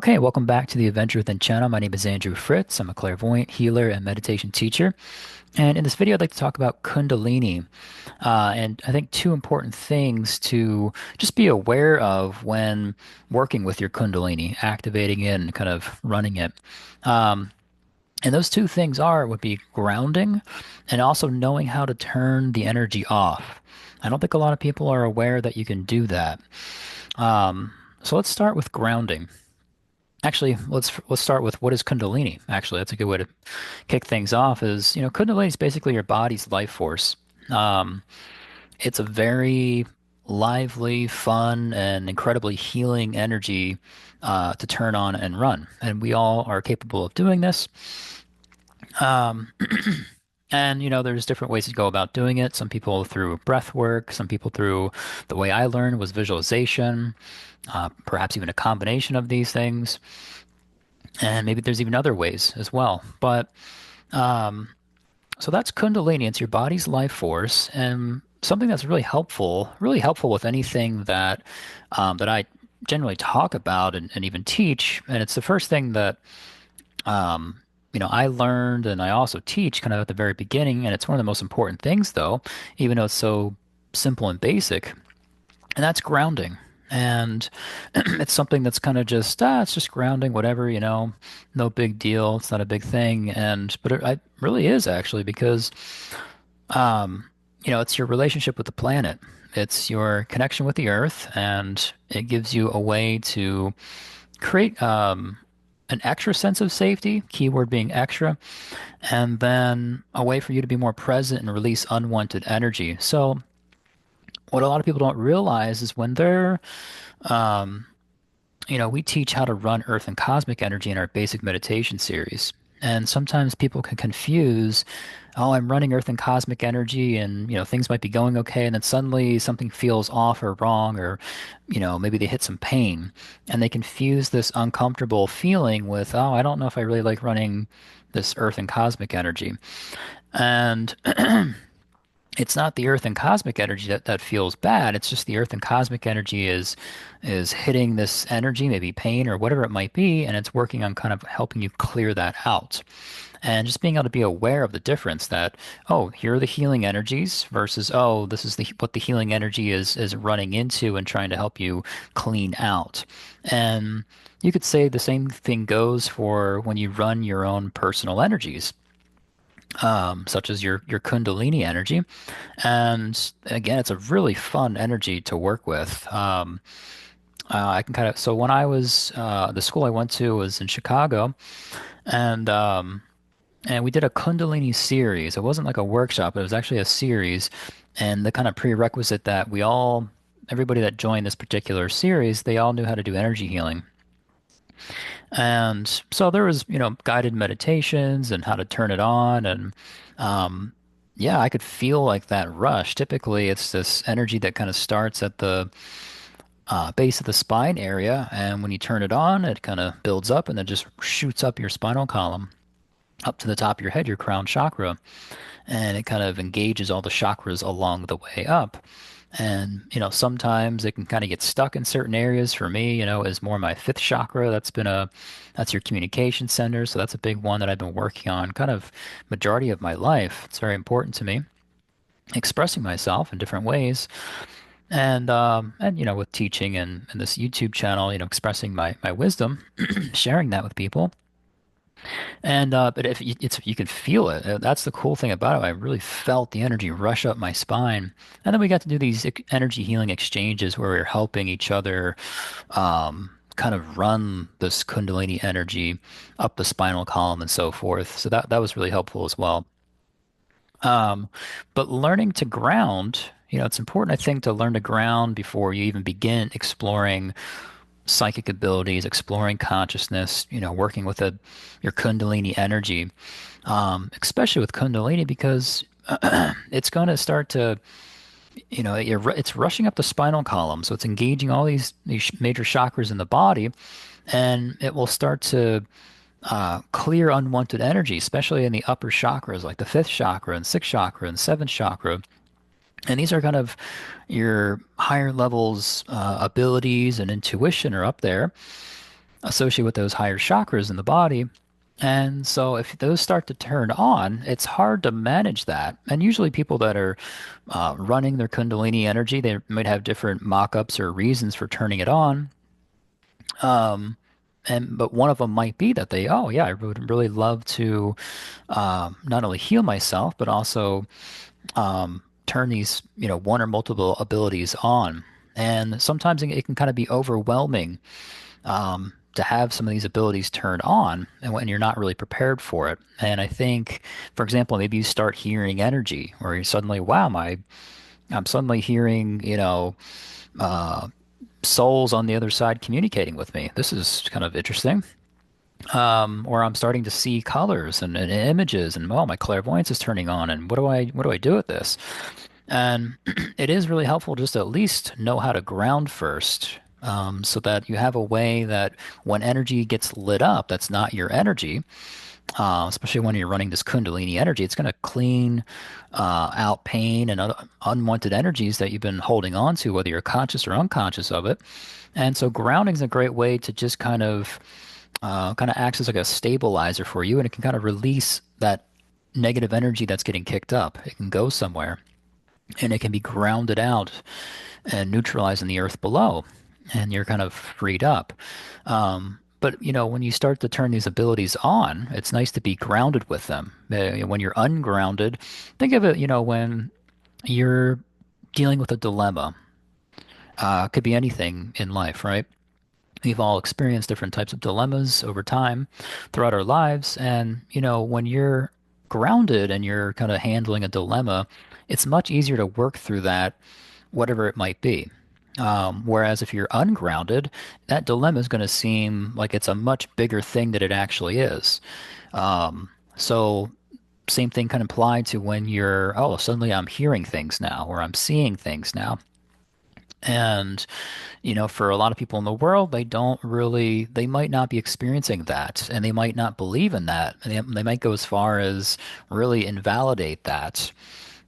Okay, welcome back to the Adventure Within channel. My name is Andrew Fritz. I'm a clairvoyant, healer, and meditation teacher. And in this video, I'd like to talk about Kundalini. And I think two important things to just be aware of when working with your Kundalini, activating it and kind of running it. Um, and those two things would be grounding and also knowing how to turn the energy off. I don't think a lot of people are aware that you can do that. Um, so let's start with grounding. Actually, let's start with what is Kundalini. Actually, that's a good way to kick things off. Kundalini is basically your body's life force. Um, it's a very lively, fun, and incredibly healing energy to turn on and run, and we all are capable of doing this. Um, and there's different ways to go about doing it. Some people through breath work. Some people through the way I learned was visualization. Perhaps even a combination of these things. And maybe there's even other ways as well. But um, so that's Kundalini. It's your body's life force, and something that's really helpful with anything that I generally talk about and even teach. And it's the first thing that I learned and I also teach kind of at the very beginning. And it's one of the most important things, though, even though it's so simple and basic. And that's grounding. And it's something that's kind of just, it's just grounding, whatever, no big deal. It's not a big thing. But it really is actually because, um, it's your relationship with the planet. It's your connection with the earth, and it gives you a way to create an extra sense of safety, keyword being extra, and then a way for you to be more present and release unwanted energy. So, what a lot of people don't realize is when um, we teach how to run earth and cosmic energy in our basic meditation series. And sometimes people can confuse, oh, I'm running earth and cosmic energy and, things might be going okay. And then suddenly something feels off or wrong, or, maybe they hit some pain. And they confuse this uncomfortable feeling with, oh, I don't know if I really like running this earth and cosmic energy. And it's not the earth and cosmic energy that feels bad. It's just the earth and cosmic energy is hitting this energy, maybe pain or whatever it might be, and it's working on kind of helping you clear that out. And just being able to be aware of the difference that, oh, here are the healing energies versus, oh, this is what the healing energy is running into and trying to help you clean out. And you could say the same thing goes for when you run your own personal energies, such as your Kundalini energy. And again, it's a really fun energy to work with. I can kind of, so when I was, the school I went to was in Chicago, and, um, and we did a Kundalini series. It wasn't like a workshop, it was actually a series. And the kind of prerequisite that everybody that joined this particular series, they all knew how to do energy healing. And so there was, guided meditations and how to turn it on. And yeah, I could feel like that rush. Typically, it's this energy that kind of starts at the base of the spine area. And when you turn it on, it kind of builds up and then just shoots up your spinal column, up to the top of your head, your crown chakra. And it kind of engages all the chakras along the way up. And, sometimes it can kind of get stuck in certain areas. For me, is more my fifth chakra. That's your communication center. So that's a big one that I've been working on kind of majority of my life. It's very important to me, expressing myself in different ways. And with teaching and this YouTube channel, expressing my wisdom, sharing that with people. But you can feel it. That's the cool thing about it. I really felt the energy rush up my spine. And then we got to do these energy healing exchanges where we are helping each other kind of run this Kundalini energy up the spinal column and so forth. So that was really helpful as well. Um, but learning to ground, it's important, I think, to learn to ground before you even begin exploring psychic abilities, exploring consciousness, working with your Kundalini energy, especially with Kundalini because it's going to start to, it's rushing up the spinal column, so it's engaging all these major chakras in the body, and it will start to clear unwanted energy, especially in the upper chakras like the fifth chakra and sixth chakra and seventh chakra. And these are kind of your higher levels abilities and intuition are up there. associated with those higher chakras in the body. And so if those start to turn on, it's hard to manage that. And usually people that are running their Kundalini energy, they might have different mock-ups or reasons for turning it on. Um, and but one of them might be that they, oh yeah, I would really love to not only heal myself, but also turn these, one or multiple abilities on. And sometimes it can kind of be overwhelming to have some of these abilities turned on and when you're not really prepared for it. And I think, for example, maybe you start hearing energy or you suddenly, wow, I'm suddenly hearing, uh, souls on the other side communicating with me. This is kind of interesting. Or I'm starting to see colors and images and oh, my clairvoyance is turning on and what do I do with this? And it is really helpful just to at least know how to ground first, so that you have a way that when energy gets lit up, that's not your energy, especially when you're running this Kundalini energy, it's going to clean out pain and other unwanted energies that you've been holding on to, whether you're conscious or unconscious of it. And so grounding is a great way to just kind of acts as like a stabilizer for you, and it can kind of release that negative energy that's getting kicked up. It can go somewhere and it can be grounded out and neutralized in the earth below, and you're kind of freed up. But when you start to turn these abilities on, it's nice to be grounded with them. When you're ungrounded, think of it, when you're dealing with a dilemma. Could be anything in life, right? We've all experienced different types of dilemmas over time throughout our lives. And, when you're grounded and you're kind of handling a dilemma, it's much easier to work through that, whatever it might be. Whereas if you're ungrounded, that dilemma is going to seem like it's a much bigger thing than it actually is. So same thing can apply to when you're, oh, suddenly I'm hearing things now, or I'm seeing things now. And, for a lot of people in the world, they might not be experiencing that and they might not believe in that. And they might go as far as really invalidate that,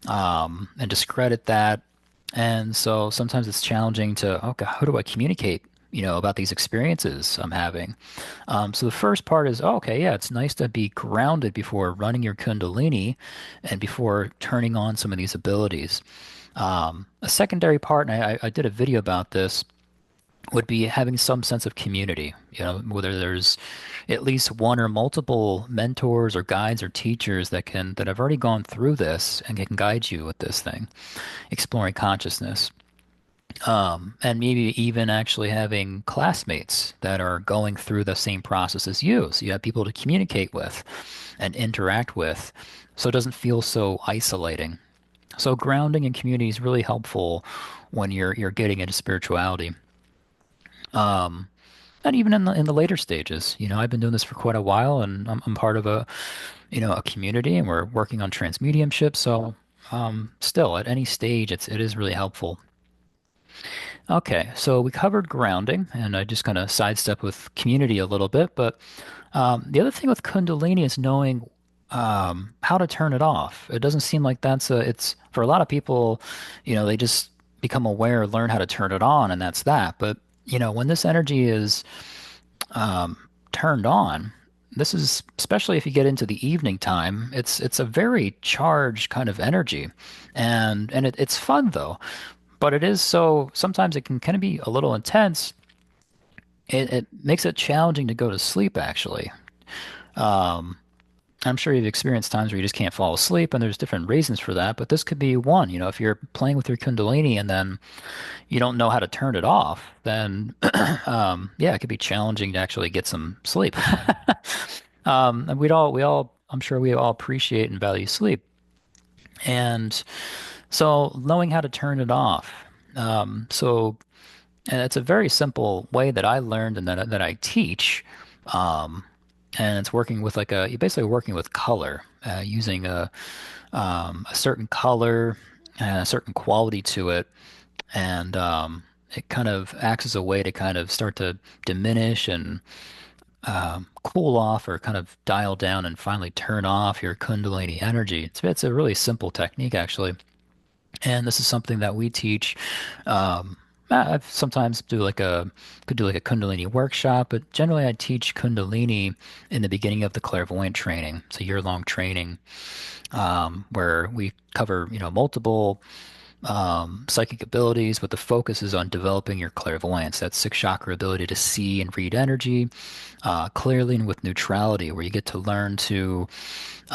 and discredit that. And so sometimes it's challenging to, okay, how do I communicate, about these experiences I'm having? So the first part is, oh, okay, yeah, it's nice to be grounded before running your Kundalini and before turning on some of these abilities. A secondary part, and I did a video about this, would be having some sense of community, whether there's at least one or multiple mentors or guides or teachers that have already gone through this and can guide you with this thing, exploring consciousness. And maybe even actually having classmates that are going through the same process as you. So you have people to communicate with and interact with, so it doesn't feel so isolating. So grounding and community is really helpful when you're getting into spirituality. And even in the later stages, I've been doing this for quite a while, and I'm part of a community, and we're working on transmediumship. So still, at any stage, it is really helpful. Okay, so we covered grounding, and I just kind of sidestep with community a little bit. But the other thing with Kundalini is knowing how to turn it off. It doesn't seem like it's for a lot of people, they just become aware, learn how to turn it on, and that's that. But, when this energy is turned on, this is especially if you get into the evening time, it's a very charged kind of energy. And it's fun though. But it is so sometimes it can kind of be a little intense. It makes it challenging to go to sleep, actually. Um, I'm sure you've experienced times where you just can't fall asleep, and there's different reasons for that, but this could be one. If you're playing with your Kundalini and then you don't know how to turn it off, then yeah, it could be challenging to actually get some sleep. And I'm sure we all appreciate and value sleep. And so knowing how to turn it off. So and it's a very simple way that I learned and that I teach. Um, and it's working with you're basically working with color, using a certain color and a certain quality to it. And it kind of acts as a way to kind of start to diminish and cool off or kind of dial down and finally turn off your Kundalini energy. It's a really simple technique, actually. And this is something that we teach, um, I've sometimes do like a could do like a Kundalini workshop, but generally I teach Kundalini in the beginning of the clairvoyant training. It's a year-long training where we cover, multiple psychic abilities, but the focus is on developing your clairvoyance, that sixth chakra ability to see and read energy clearly and with neutrality, where you get to learn to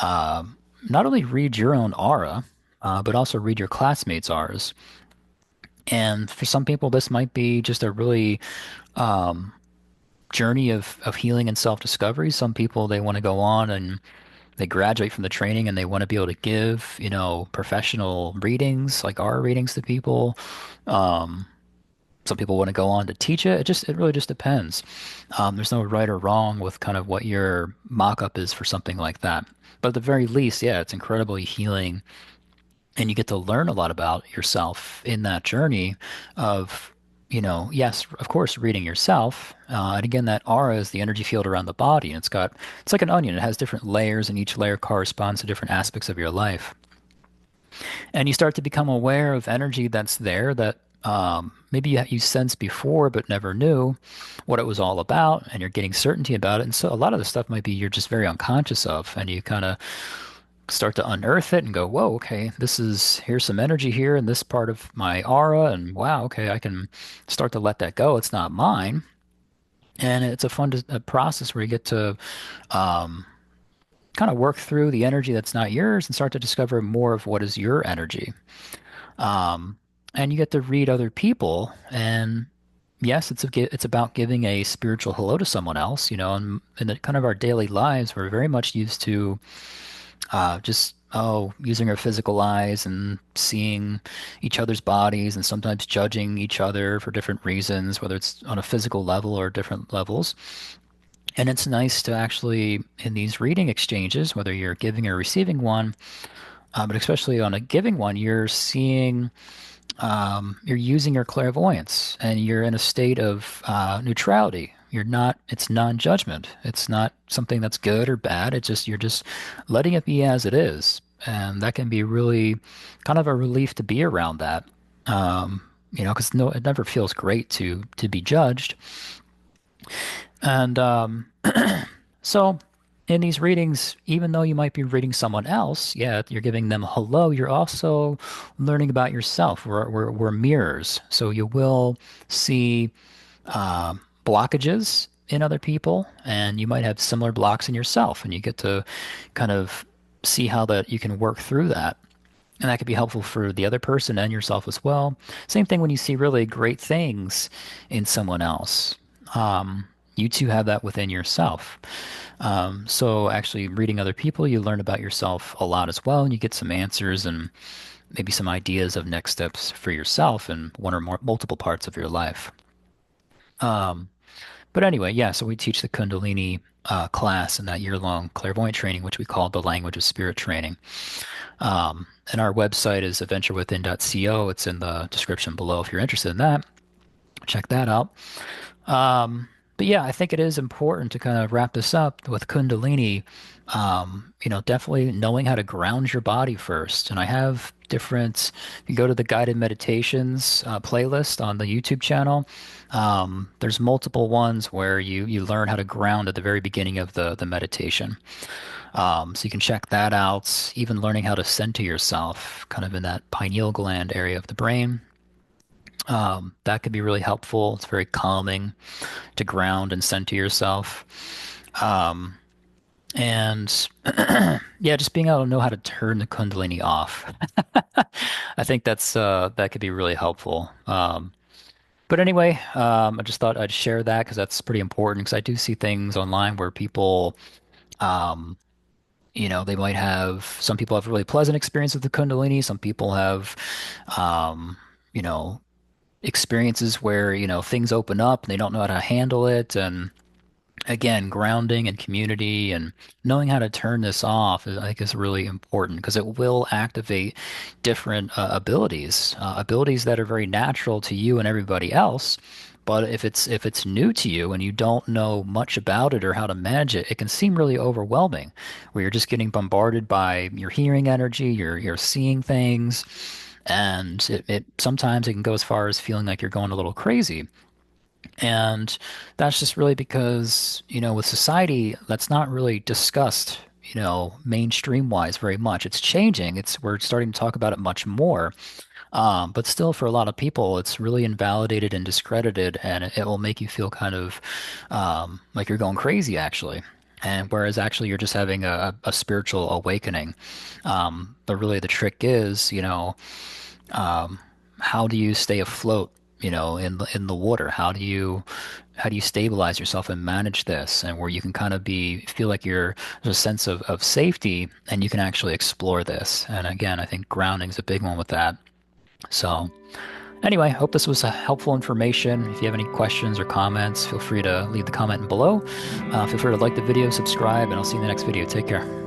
uh, not only read your own aura, but also read your classmates' auras. And for some people, this might be just a really journey of healing and self-discovery. Some people, they want to go on and they graduate from the training and they want to be able to give, professional readings, like our readings to people. Um, some people want to go on to teach it. It really just depends. There's no right or wrong with kind of what your mock-up is for something like that. But at the very least, yeah, it's incredibly healing, and you get to learn a lot about yourself in that journey of, yes, of course, reading yourself. And again, that aura is the energy field around the body, and it's like an onion. It has different layers, and each layer corresponds to different aspects of your life. And you start to become aware of energy that's there that maybe you sensed before but never knew what it was all about, and you're getting certainty about it. And so a lot of the stuff might be you're just very unconscious of, and you kind of start to unearth it and go, whoa, okay, here's some energy here in this part of my aura, and wow, okay, I can start to let that go. It's not mine. And it's a process where you get to kind of work through the energy that's not yours and start to discover more of what is your energy. Um, and you get to read other people, and yes, it's about giving a spiritual hello to someone else, and in the kind of our daily lives, we're very much used to just using our physical eyes and seeing each other's bodies and sometimes judging each other for different reasons, whether it's on a physical level or different levels. And it's nice to actually, in these reading exchanges, whether you're giving or receiving one, but especially on a giving one, you're using your clairvoyance and you're in a state of neutrality. It's non-judgment. It's not something that's good or bad. You're just letting it be as it is. And that can be really kind of a relief to be around that. Because no, it never feels great to be judged. And so in these readings, even though you might be reading someone else, yeah, you're giving them a hello, you're also learning about yourself. We're mirrors. So you will see blockages in other people, and you might have similar blocks in yourself, and you get to kind of see how that you can work through that. And that could be helpful for the other person and yourself as well. Same thing when you see really great things in someone else. You too have that within yourself. So actually reading other people, you learn about yourself a lot as well, and you get some answers and maybe some ideas of next steps for yourself in one or more multiple parts of your life. Um, but anyway, yeah, so we teach the Kundalini class in that year-long clairvoyant training, which we call the Language of Spirit training. And our website is adventurewithin.co. It's in the description below if you're interested in that. Check that out. But yeah, I think it is important to kind of wrap this up with Kundalini. Definitely knowing how to ground your body first. And I have if you go to the guided meditations playlist on the YouTube channel, there's multiple ones where you learn how to ground at the very beginning of the meditation. So you can check that out, even learning how to center yourself kind of in that pineal gland area of the brain. That could be really helpful. It's very calming to ground and center yourself. Um, and yeah, just being able to know how to turn the Kundalini off. I think that could be really helpful. But anyway, I just thought I'd share that because that's pretty important because I do see things online where people, um, they might have, some people have really pleasant experience with the Kundalini. Some people have, um, you know, experiences where, things open up and they don't know how to handle it. And again, grounding and community and knowing how to turn this off, I think is really important because it will activate different abilities that are very natural to you and everybody else. But if it's new to you and you don't know much about it or how to manage it, it can seem really overwhelming, where you're just getting bombarded by your hearing energy, you're seeing things, And it sometimes it can go as far as feeling like you're going a little crazy. And that's just really because, with society, that's not really discussed, mainstream wise very much. It's changing. We're starting to talk about it much more. But still, for a lot of people, it's really invalidated and discredited, and it will make you feel kind of like you're going crazy, actually. And whereas actually you're just having a spiritual awakening. But really, the trick is, um, how do you stay afloat, in the water? How do you stabilize yourself and manage this, and where you can kind of feel like there's a sense of safety, and you can actually explore this. And again, I think grounding is a big one with that. So, anyway, hope this was helpful information. If you have any questions or comments, feel free to leave the comment below. Feel free to like the video, subscribe, and I'll see you in the next video. Take care.